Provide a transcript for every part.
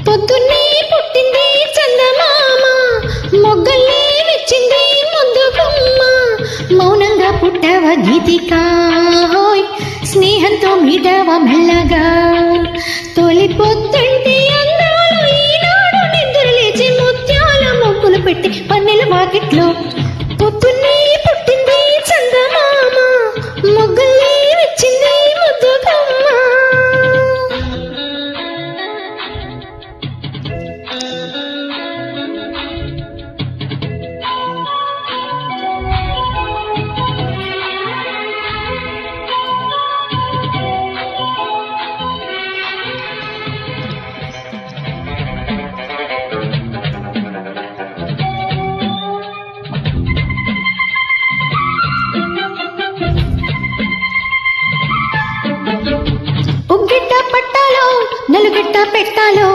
పొద్దున్నే పుట్టింది చందమామ, మొగ్గల్లే వచ్చింది ముద్దు గుమ్మ. మౌనంగా పుట్టవ గీతిక, హోయ్ స్నేహంతో మీటవ మెల్లగా. తొలి పొద్దంటే అందాలు ఈనాడు నిద్ర లేచి ముత్యాల మొగ్గులు పెట్టి పన్నెల వాకిట్లో. పొద్దున్నే పుట్టింది చందమామ, మొగ్గల్లే వచ్చింది ముద్దు గుమ్మ. ఉగ్గెట్ట పట్టాలో నలుగెట్ట పెట్టాలో,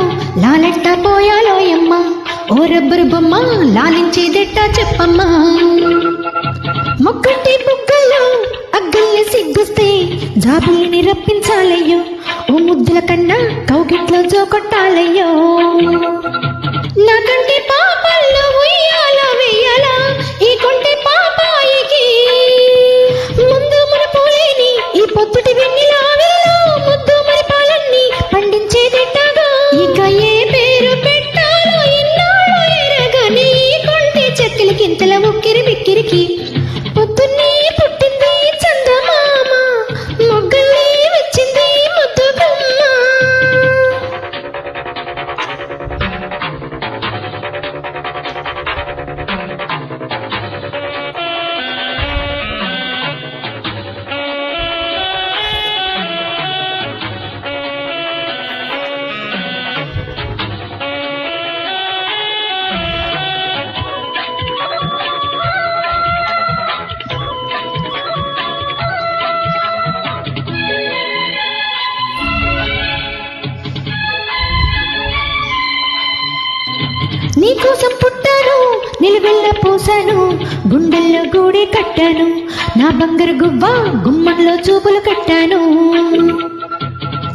లాలెట్ట పోయాలో యమ్మ. ఓ రబ్బరు బొమ్మ లాలించేదెట్ట చెప్పమ్మా. మొక్కటి బుగ్గల్లో అగ్గల్ని సిగ్గుస్తే జాబుల్ని రప్పించాలయ్యో. ఓ ముద్దుల కన్నా కౌగిట్లో జోకొట్టాలయ్యో. నాకంటే పాపల్లో ఉయ్యాల వెయ్యాలా ఈ కొంటే పాపాయికి. ముందు మన పోలేని ఈ పొద్దుటి వెన్నెలా వెళ్ళో, ముద్దు మరి పాలన్నీ పండించేదెట్టాగా. ఇక ఏ పేరు పెట్టాలో ఇన్నాళ్ళు ఎరగని కొంటే చెక్కల కింతల ఉక్కిరి బిక్కిరికి. పొద్దున్నే పుట్టింది చందమామ, మొగ్గల్లే వచ్చింది ముద్దు గుమ్మ. నీకోసం పుట్టాను, నిలువెల్ల పోసాను, గుండెల్లో గూడే కట్టాను. నా బంగారు గువ్వ గుమ్మంలో చూపులు కట్టాను.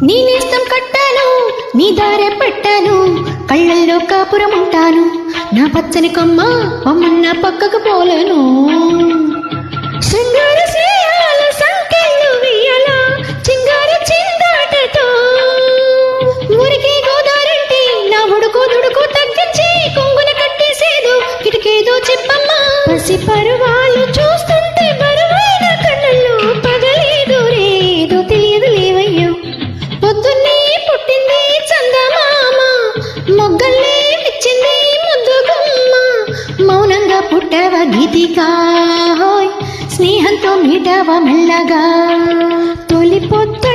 నీ నేస్తం కట్టాను, నీ దారె పట్టాను, కళ్ళల్లో కాపురం ఉంటాను. నా పచ్చని కొమ్మ పొమ్మన్న పక్కకు పోలేను. శృంగార స్నేహాల సంకెళ్ళు వెయ్యాల చింగార చిందాటతో. ఊరికే గోదారంటే నా ఉడుకు దుడుకు తగ్గించి కొంగున కట్టేసేదో కిటికేదో చెప్పమ్మా. పసి పరువాలు చూస్తుంటే బరువైన కళ్ళల్లో పగలేదో రేదో తెలియదు లేవయ్యో. పొద్దున్నే పుట్టింది చందమామ, మొగ్గల్లే విచ్చింది ముద్దు గుమ్మ. మౌనంగా పుట్టవ గీతిక, హోయ్ స్నేహంతో మీటవ మెల్లగా. తొలి పొద్దు